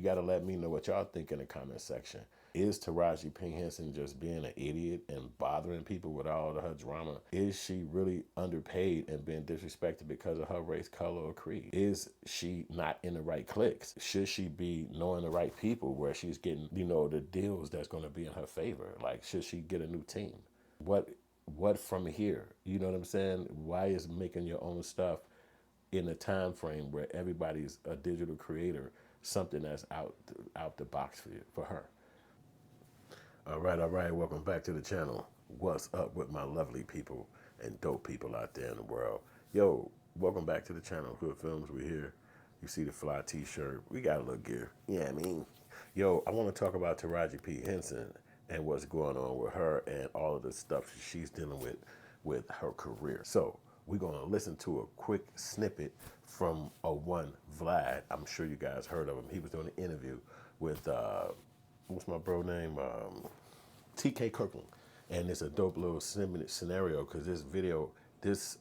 got to let me know what y'all think in the comment section. Is Taraji P. Henson just being an idiot and bothering people with all of her drama? Is she really underpaid and being disrespected because of her race, color, or creed? Is she not in the right cliques? Should she be knowing the right people where she's getting, the deals that's going to be in her favor? Like, should she get a new team? What from here? You know what I'm saying? Why is making your own stuff in a time frame where everybody's a digital creator something that's out the box for you, for her? All right. Welcome back to the channel. What's up with my lovely people and dope people out there in the world? Yo, welcome back to the channel. Hood Films, we here. You see the fly t-shirt. We got a little gear. Yeah, I mean, yo, I want to talk about Taraji P. Henson and what's going on with her and all of the stuff she's dealing with her career. So we're going to listen to a quick snippet from one Vlad. I'm sure you guys heard of him. He was doing an interview with what's my bro name? TK Kirkland. And it's a dope little scenario because this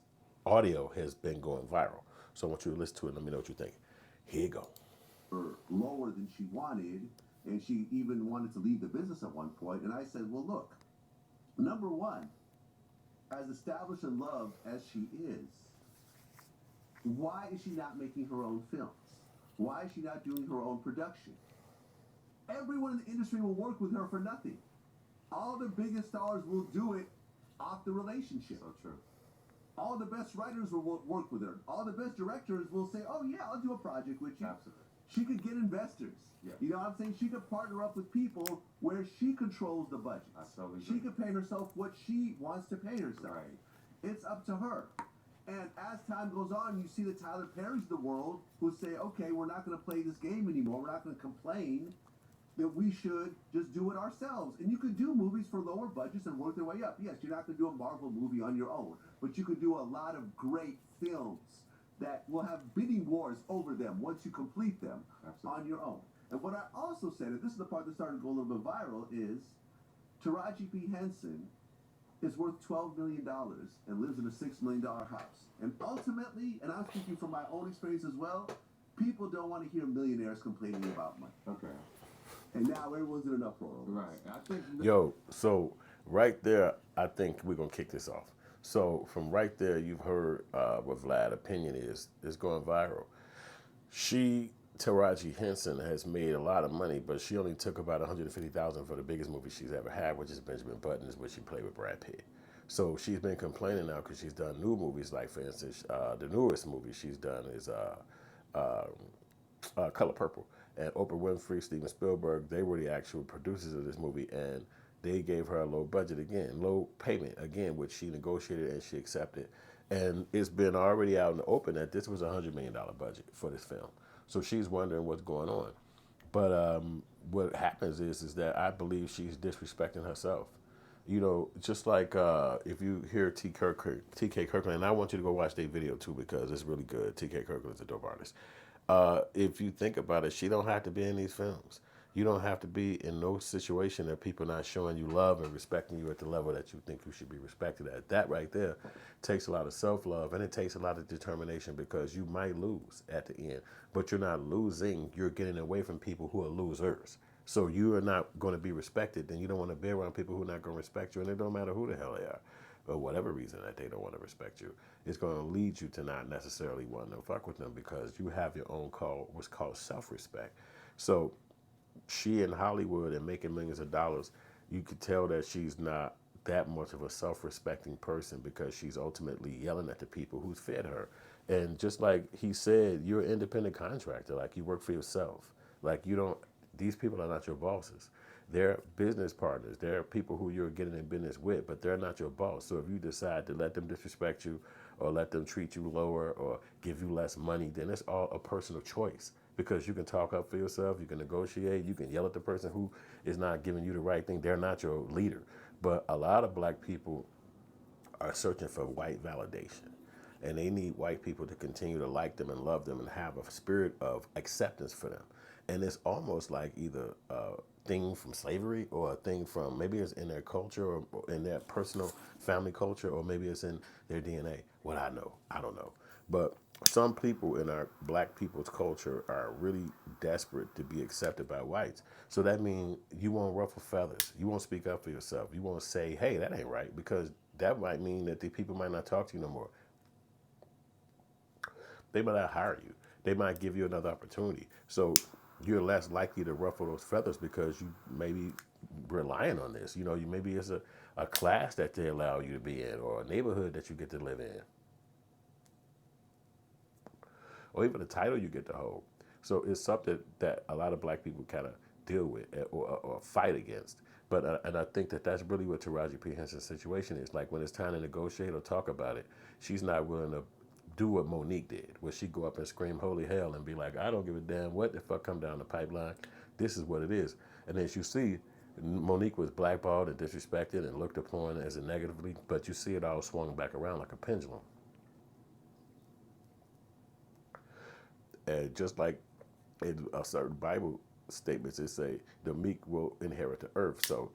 audio has been going viral. So I want you to listen to it and let me know what you think. Here you go. Lower than she wanted, and she even wanted to leave the business at one point. And I said, well, look, number one, as established and loved as she is, why is she not making her own films? Why is she not doing her own production? Everyone in the industry will work with her for nothing. All the biggest stars will do it off the relationship. So true. All the best writers will work with her. All the best directors will say, oh yeah, I'll do a project with you. Absolutely. She could get investors. Yeah. You know what I'm saying? She could partner up with people where she controls the budget. She could pay herself what she wants to pay herself. Right. It's up to her. And as time goes on, you see the Tyler Perrys of the world who say, okay, we're not going to play this game anymore. We're not going to complain, that we should just do it ourselves. And you could do movies for lower budgets and work their way up. Yes, you're not going to do a Marvel movie on your own, but you could do a lot of great films that will have bidding wars over them once you complete them. Absolutely. On your own. And what I also said, and this is the part that started to go a little bit viral, is Taraji P. Henson is worth $12 million and lives in a $6 million house. And ultimately, and I'm speaking from my own experience as well, people don't want to hear millionaires complaining about money. Okay. And now everyone's in an uproar. Right. I think. Yo, so right there, I think we're gonna kick this off. So from right there, you've heard what Vlad's opinion is. It's going viral. Taraji Henson, has made a lot of money, but she only took about $150,000 for the biggest movie she's ever had, which is Benjamin Button's, which she played with Brad Pitt. So she's been complaining now because she's done new movies, like for instance, the newest movie she's done is Color Purple. And Oprah Winfrey, Steven Spielberg, they were the actual producers of this movie, and they gave her a low budget again, low payment again, which she negotiated and she accepted. And it's been already out in the open that this was a $100 million budget for this film. So she's wondering what's going on. But what happens is that I believe she's disrespecting herself. You know, just like if you hear TK Kirkland, and I want you to go watch their video too because it's really good. TK Kirkland is a dope artist. If you think about it, she don't have to be in these films. You don't have to be in no situation that people not showing you love and respecting you at the level that you think you should be respected at. That right there takes a lot of self-love, and it takes a lot of determination because you might lose at the end, but you're not losing. You're getting away from people who are losers. So you are not going to be respected, then you don't want to be around people who are not going to respect you, and it don't matter who the hell they are, or whatever reason that they don't want to respect you. It's going to lead you to not necessarily want to fuck with them because you have your own what's called self-respect. So she in Hollywood and making millions of dollars, you could tell that she's not that much of a self-respecting person because she's ultimately yelling at the people who's fed her. And just like he said, you're an independent contractor, like you work for yourself. Like these people are not your bosses. They're business partners. They're people who you're getting in business with, but they're not your boss. So if you decide to let them disrespect you or let them treat you lower or give you less money, then it's all a personal choice because you can talk up for yourself, you can negotiate, you can yell at the person who is not giving you the right thing. They're not your leader. But a lot of black people are searching for white validation. And they need white people to continue to like them and love them and have a spirit of acceptance for them. And it's almost like either a thing from slavery or a thing from, maybe it's in their culture or in their personal family culture, or maybe it's in their DNA. What I know, I don't know. But some people in our black people's culture are really desperate to be accepted by whites. So that means you won't ruffle feathers. You won't speak up for yourself. You won't say, hey, that ain't right, because that might mean that the people might not talk to you no more. They might not hire you. They might give you another opportunity. So you're less likely to ruffle those feathers because you maybe relying on this. You maybe it's a class that they allow you to be in, or a neighborhood that you get to live in, or even a title you get to hold. So it's something that a lot of black people kind of deal with, or fight against. But and I think that that's really what Taraji P. Henson's situation is. Like when it's time to negotiate or talk about it, she's not willing to do what Monique did, where she go up and scream holy hell and be like, I don't give a damn what the fuck come down the pipeline. This is what it is. And as you see, Monique was blackballed and disrespected and looked upon as a negatively, but you see it all swung back around like a pendulum. And just like in a certain Bible statements, it say the meek will inherit the earth. So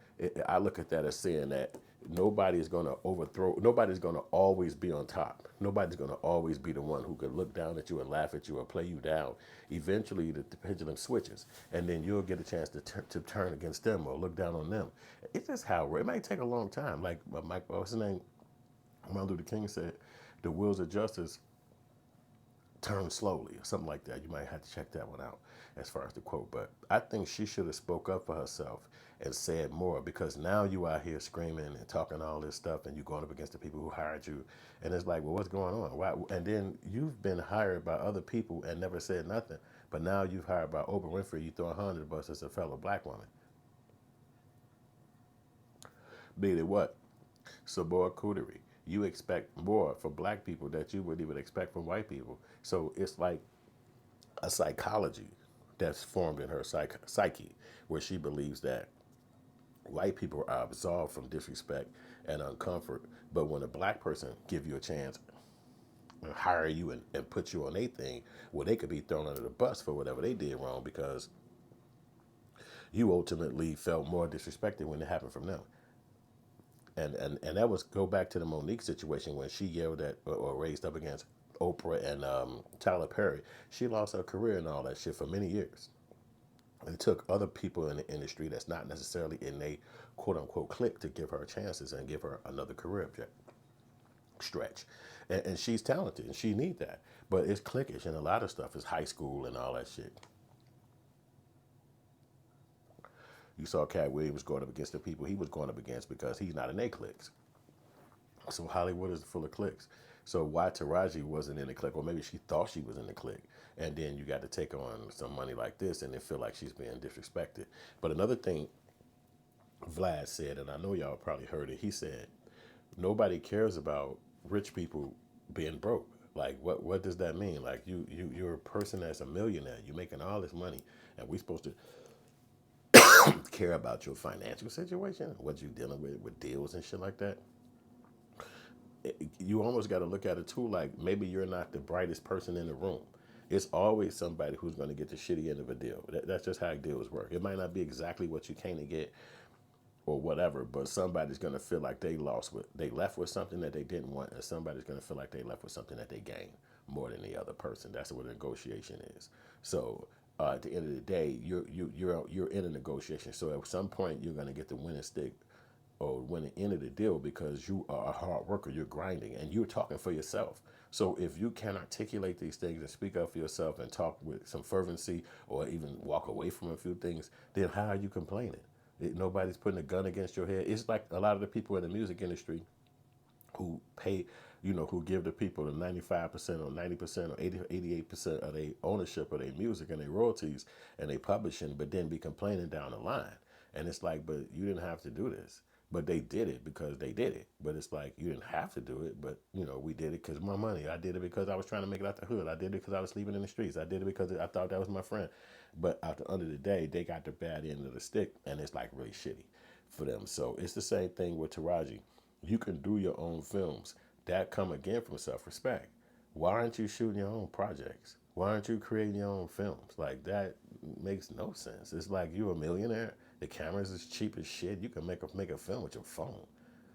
I look at that as saying that nobody's going to overthrow, nobody's going to always be on top. Nobody's going to always be the one who could look down at you and laugh at you or play you down. Eventually, the pendulum switches, and then you'll get a chance to turn against them or look down on them. It's just how it might take a long time. Like Mike, what's his name? Martin Luther King said, the wheels of justice turn slowly or something like that. You might have to check that one out as far as the quote. But I think she should have spoke up for herself and said more, because now you out here screaming and talking all this stuff and you going up against the people who hired you. And it's like, well, what's going on? Why? And then you've been hired by other people and never said nothing. But now you've hired by Oprah Winfrey, you throwing her under the bus as a fellow black woman. Meaning what? So more cootery. You expect more from black people that you wouldn't even expect from white people. So it's like a psychology that's formed in her psyche, where she believes that white people are absolved from disrespect and uncomfort, but when a black person give you a chance and hire you and put you on a thing, well, they could be thrown under the bus for whatever they did wrong, because you ultimately felt more disrespected when it happened from them. And that was go back to the Monique situation when she yelled at or raised up against Oprah and Tyler Perry. She lost her career and all that shit for many years. It took other people in the industry that's not necessarily in a quote unquote clique to give her chances and give her another career stretch. And she's talented and she need that. But it's cliquish, and a lot of stuff is high school and all that shit. You saw Cat Williams going up against the people he was going up against because he's not in a cliques. So Hollywood is full of cliques. So why Taraji wasn't in the clique, or maybe she thought she was in the clique, and then you got to take on some money like this, and then feel like she's being disrespected. But another thing Vlad said, and I know y'all probably heard it, he said, nobody cares about rich people being broke. Like what does that mean? Like you're a person that's a millionaire, you're making all this money, and we supposed to care about your financial situation, what you dealing with deals and shit like that. You almost got to look at it too, like maybe you're not the brightest person in the room. It's always somebody who's going to get the shitty end of a deal. That's just how deals work. It might not be exactly what you came to get or whatever, but somebody's going to feel like they left with something that they didn't want, and somebody's going to feel like they left with something that they gained more than the other person. That's what a negotiation is. So at the end of the day, you're in a negotiation. So at some point, you're going to get the winning stick or win the end of the deal, because you are a hard worker, you're grinding, and you're talking for yourself. So if you can articulate these things and speak up for yourself and talk with some fervency, or even walk away from a few things, then how are you complaining? Nobody's putting a gun against your head. It's like a lot of the people in the music industry who pay, who give the people the 95% or 90% or 88% of their ownership of their music and their royalties and their publishing, but then be complaining down the line. And it's like, but you didn't have to do this. But they did it because they did it. But it's like, you didn't have to do it, but we did it because of my money. I did it because I was trying to make it out the hood. I did it because I was sleeping in the streets. I did it because I thought that was my friend. But at the end of the day, they got the bad end of the stick, and it's like really shitty for them. So it's the same thing with Taraji. You can do your own films. That come again from self-respect. Why aren't you shooting your own projects? Why aren't you creating your own films? Like, that makes no sense. It's like you're a millionaire. The cameras is cheap as shit. You can make a film with your phone.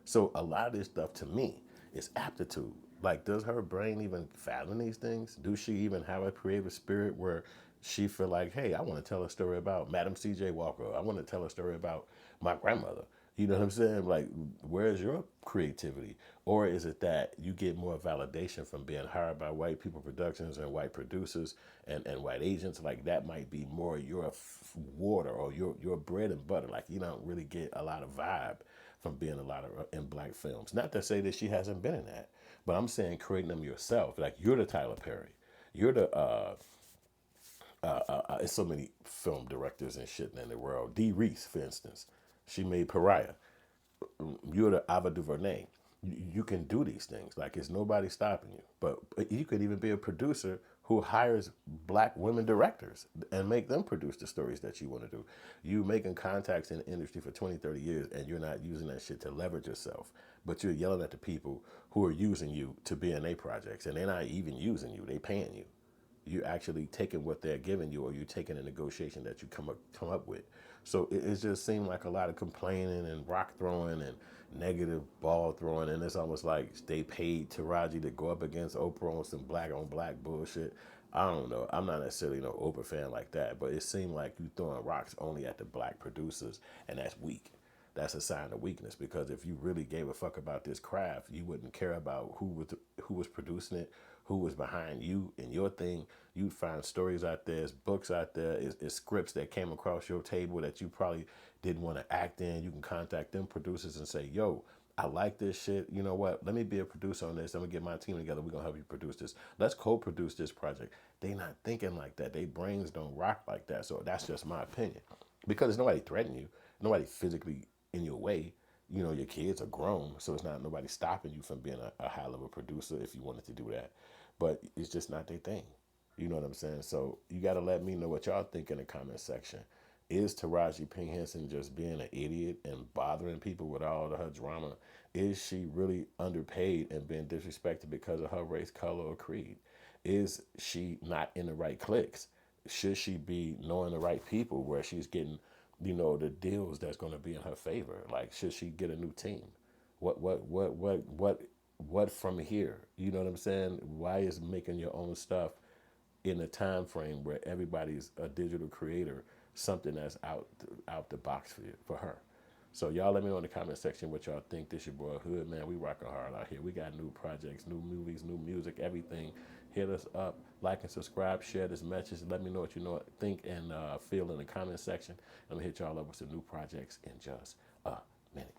So a lot of this stuff to me is aptitude. Like, does her brain even fathom these things? Do she even have a creative spirit where she feel like, hey, I want to tell a story about Madam C.J. Walker. I want to tell a story about my grandmother. You know what I'm saying? Like, where's your creativity? Or is it that you get more validation from being hired by white people productions and white producers and white agents? Like, that might be more your water or your bread and butter. Like, you don't really get a lot of vibe from being a lot of in black films. Not to say that she hasn't been in that, but I'm saying creating them yourself. Like, you're the Tyler Perry. You're the there's so many film directors and shit in the world. Dee Reese, for instance, she made Pariah. You're the Ava DuVernay. You can do these things. Like, it's nobody stopping you. But you could even be a producer who hires black women directors and make them produce the stories that you want to do. You making contacts in the industry for 20, 30 years and you're not using that shit to leverage yourself. But you're yelling at the people who are using you to be in their projects and they're not even using you. They paying you. You actually taking what they're giving you, or you taking a negotiation that you come up with. So it just seemed like a lot of complaining and rock throwing and negative ball throwing, and it's almost like they paid Taraji to go up against Oprah on some black on black bullshit. I don't know. I'm not necessarily no Oprah fan like that, but it seemed like you throwing rocks only at the black producers, and that's weak. That's a sign of weakness, because if you really gave a fuck about this craft, you wouldn't care about who was producing it, who was behind you and your thing. You'd find stories out there, books out there, it's scripts that came across your table that you probably didn't want to act in. You can contact them producers and say, yo, I like this shit. You know what? Let me be a producer on this. I'm gonna get my team together. We're gonna help you produce this. Let's co-produce this project. They not thinking like that. They brains don't rock like that. So that's just my opinion. Because there's nobody threatening you. Nobody physically in your way. You know, your kids are grown, so it's not nobody stopping you from being a high level producer if you wanted to do that. But it's just not their thing. You know what I'm saying? So you got to let me know what y'all think in the comment section. Is Taraji P. Henson just being an idiot and bothering people with all of her drama? Is she really underpaid and being disrespected because of her race, color, or creed? Is she not in the right cliques? Should she be knowing the right people where she's getting, the deals that's going to be in her favor? Like, should she get a new team? What from here? You know what I'm saying? Why is making your own stuff in a time frame where everybody's a digital creator something that's out the box for her? So y'all let me know in the comment section what y'all think. This your boy Hood, man. We rocking hard out here. We got new projects, new movies, new music, everything. Hit us up, like and subscribe, share this message. Let me know what you think and feel in the comment section. I'm gonna hit y'all up with some new projects in just a minute.